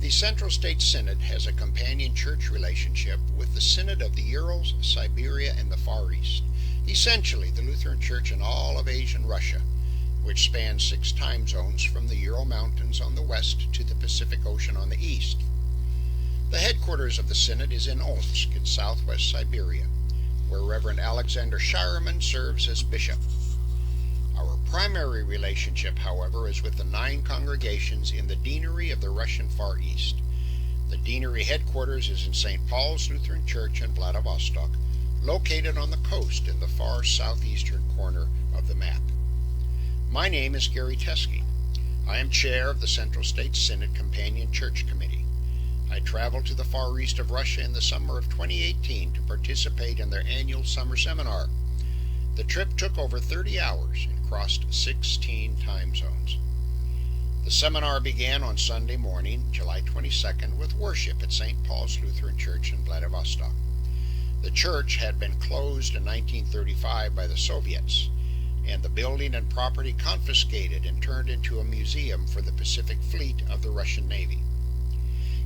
The Central State Synod has a companion church relationship with the Synod of the Urals, Siberia, and the Far East, essentially the Lutheran Church in all of Asian Russia, which spans 6 time zones from the Ural Mountains on the west to the Pacific Ocean on the east. The headquarters of the Synod is in Omsk in southwest Siberia, where Reverend Alexander Shireman serves as bishop. Our primary relationship, however, is with the 9 congregations in the deanery of the Russian Far East. The deanery headquarters is in St. Paul's Lutheran Church in Vladivostok, located on the coast in the far southeastern corner of the map. My name is Gary Teskey. I am chair of the Central State Synod Companion Church Committee. I traveled to the Far East of Russia in the summer of 2018 to participate in their annual summer seminar. The trip took over 30 hours and crossed 16 time zones. The seminar began on Sunday morning, July 22nd, with worship at St. Paul's Lutheran Church in Vladivostok. The church had been closed in 1935 by the Soviets, and the building and property confiscated and turned into a museum for the Pacific Fleet of the Russian Navy.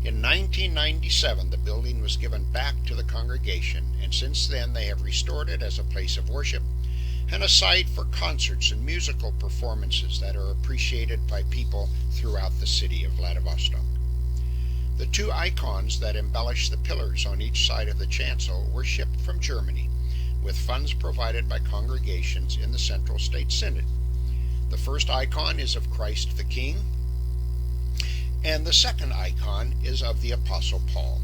In 1997, the building was given back to the congregation, and since then they have restored it as a place of worship and a site for concerts and musical performances that are appreciated by people throughout the city of Vladivostok. The 2 icons that embellish the pillars on each side of the chancel were shipped from Germany, with funds provided by congregations in the Central State Synod. The first icon is of Christ the King, and the second icon is of the Apostle Paul.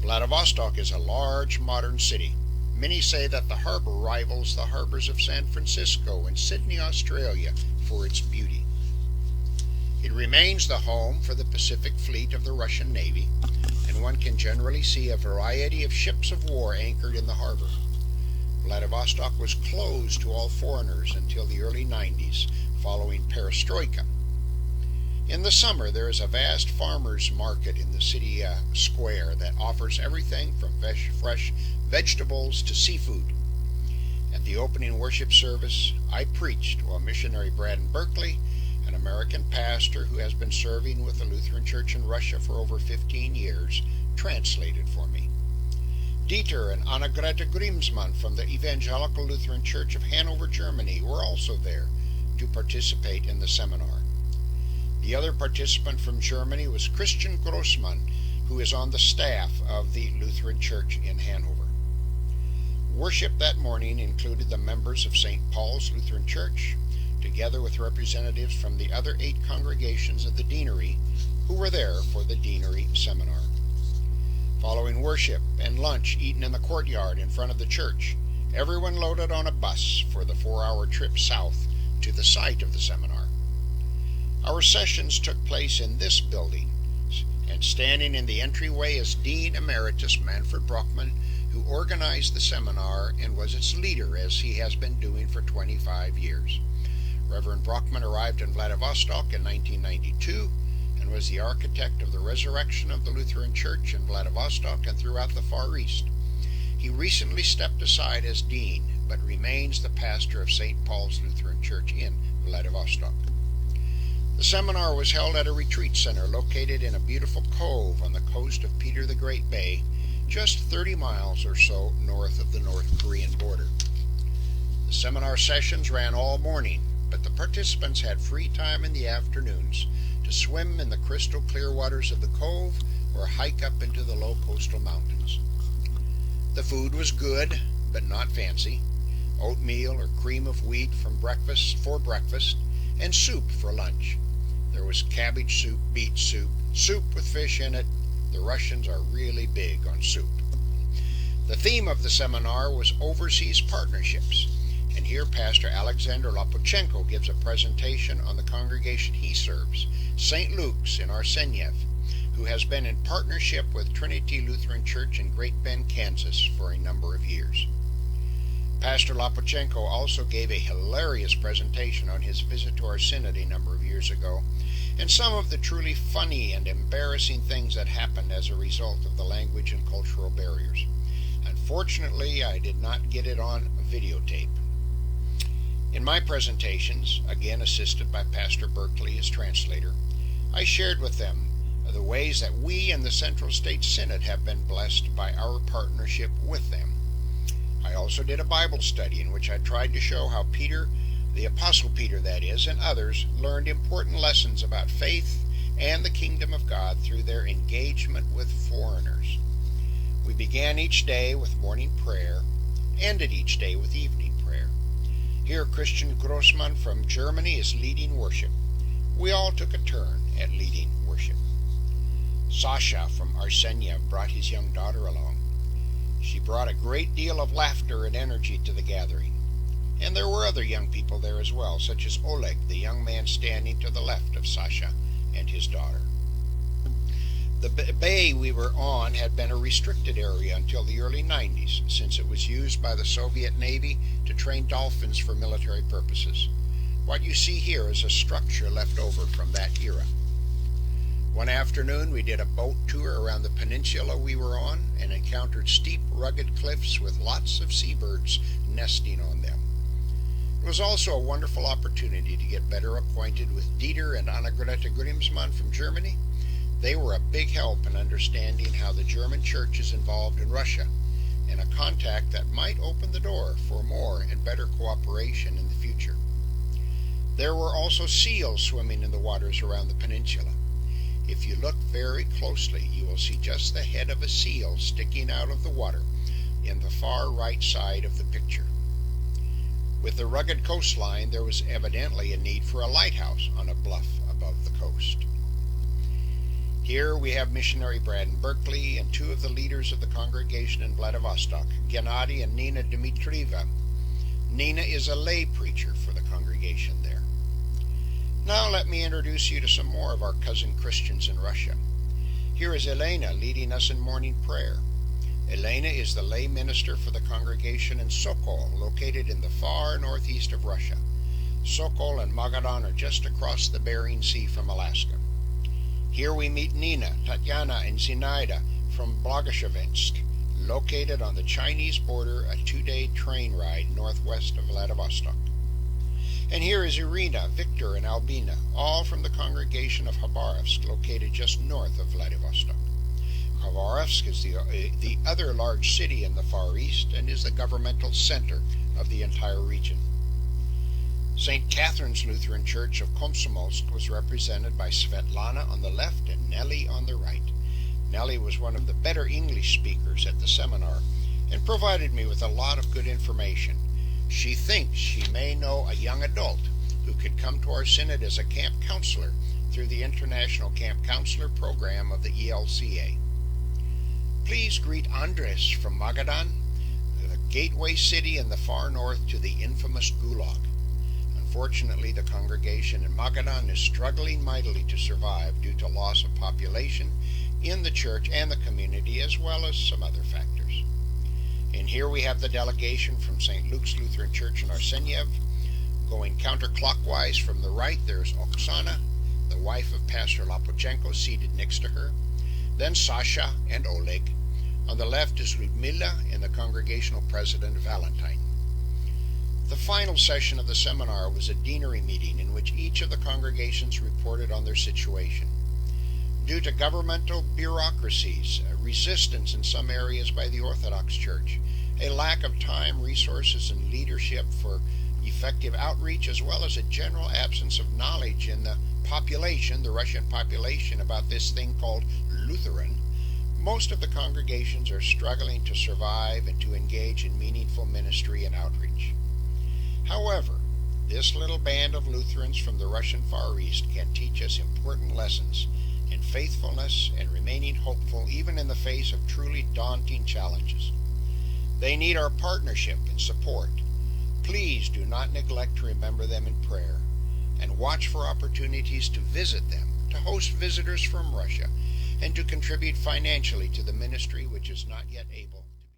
Vladivostok is a large modern city. Many say that the harbor rivals the harbors of San Francisco and Sydney, Australia, for its beauty. It remains the home for the Pacific Fleet of the Russian Navy, and one can generally see a variety of ships of war anchored in the harbor. Vladivostok was closed to all foreigners until the early 90s, following perestroika. In the summer, there is a vast farmers' market in the city square that offers everything from fresh vegetables to seafood. At the opening worship service, I preached while missionary Braden Berkeley, an American pastor who has been serving with the Lutheran Church in Russia for over 15 years, translated for me. Dieter and Annegrethe Grimsmann from the Evangelical Lutheran Church of Hanover, Germany, were also there to participate in the seminar. The other participant from Germany was Christian Grossmann, who is on the staff of the Lutheran Church in Hanover. Worship that morning included the members of St. Paul's Lutheran Church, together with representatives from the other 8 congregations of the deanery who were there for the deanery seminar. Following worship and lunch eaten in the courtyard in front of the church, everyone loaded on a bus for the 4-hour trip south to the site of the seminar. Our sessions took place in this building, and standing in the entryway is Dean Emeritus Manfred Brockman, who organized the seminar and was its leader, as he has been doing for 25 years. Reverend Brockman arrived in Vladivostok in 1992 and was the architect of the resurrection of the Lutheran Church in Vladivostok and throughout the Far East. He recently stepped aside as dean, but remains the pastor of St. Paul's Lutheran Church in Vladivostok. The seminar was held at a retreat center located in a beautiful cove on the coast of Peter the Great Bay, just 30 miles or so north of the North Korean border. The seminar sessions ran all morning, but the participants had free time in the afternoons to swim in the crystal clear waters of the cove or hike up into the low coastal mountains. The food was good, but not fancy. Oatmeal or cream of wheat for breakfast, and soup for lunch. There was cabbage soup, beet soup, soup with fish in it. The Russians are really big on soup. The theme of the seminar was overseas partnerships, and here Pastor Alexander Lopochenko gives a presentation on the congregation he serves, St. Luke's in Arsenyev, who has been in partnership with Trinity Lutheran Church in Great Bend, Kansas for a number of years. Pastor Lopochenko also gave a hilarious presentation on his visit to our synod a number of years ago, and some of the truly funny and embarrassing things that happened as a result of the language and cultural barriers. Unfortunately, I did not get it on videotape. In my presentations, again assisted by Pastor Berkeley as translator, I shared with them the ways that we in the Central States Synod have been blessed by our partnership with them. I also did a Bible study in which I tried to show how Peter, the Apostle Peter that is, and others learned important lessons about faith and the kingdom of God through their engagement with foreigners. We began each day with morning prayer, ended each day with evening prayer. Here Christian Grossman from Germany is leading worship. We all took a turn at leading worship. Sasha from Arsenia brought his young daughter along. She brought a great deal of laughter and energy to the gathering. And there were other young people there as well, such as Oleg, the young man standing to the left of Sasha and his daughter. The bay we were on had been a restricted area until the early 90s, since it was used by the Soviet Navy to train dolphins for military purposes. What you see here is a structure left over from that era. One afternoon we did a boat tour around the peninsula we were on and encountered steep, rugged cliffs with lots of seabirds nesting on them. It was also a wonderful opportunity to get better acquainted with Dieter and Annegrethe Grimsmann from Germany. They were a big help in understanding how the German church is involved in Russia, and a contact that might open the door for more and better cooperation in the future. There were also seals swimming in the waters around the peninsula. If you look very closely, you will see just the head of a seal sticking out of the water in the far right side of the picture. With the rugged coastline, there was evidently a need for a lighthouse on a bluff above the coast. Here we have missionary Braden Berkeley and two of the leaders of the congregation in Vladivostok, Gennady and Nina Dmitrieva. Nina is a lay preacher for the congregation there. Now let me introduce you to some more of our cousin Christians in Russia. Here is Elena leading us in morning prayer. Elena is the lay minister for the congregation in Sokol, located in the far northeast of Russia. Sokol and Magadan are just across the Bering Sea from Alaska. Here we meet Nina, Tatiana, and Zinaida from Blagoshchevetsk, located on the Chinese border, a 2-day train ride northwest of Vladivostok. And here is Irina, Victor, and Albina, all from the congregation of Khabarovsk, located just north of Vladivostok. Khabarovsk is the other large city in the Far East and is the governmental center of the entire region. St. Catherine's Lutheran Church of Komsomolsk was represented by Svetlana on the left and Nellie on the right. Nellie was one of the better English speakers at the seminar and provided me with a lot of good information. She thinks she may know a young adult who could come to our synod as a camp counselor through the International Camp Counselor Program of the ELCA. Please greet Andres from Magadan, the gateway city in the far north to the infamous Gulag. Unfortunately, the congregation in Magadan is struggling mightily to survive due to loss of population in the church and the community, as well as some other factors. And here we have the delegation from St. Luke's Lutheran Church in Arsenyev. Going counterclockwise from the right, there's Oksana, the wife of Pastor Lapochenko, seated next to her. Then Sasha and Oleg. On the left is Ludmila and the congregational president Valentine. The final session of the seminar was a deanery meeting in which each of the congregations reported on their situation. Due to governmental bureaucracies, resistance in some areas by the Orthodox Church, a lack of time, resources, and leadership for effective outreach, as well as a general absence of knowledge in the population, the Russian population, about this thing called Lutheran, most of the congregations are struggling to survive and to engage in meaningful ministry and outreach. However, this little band of Lutherans from the Russian Far East can teach us important lessons in faithfulness and remaining hopeful even in the face of truly daunting challenges. They need our partnership and support. Please do not neglect to remember them in prayer, and watch for opportunities to visit them, to host visitors from Russia, and to contribute financially to the ministry which is not yet able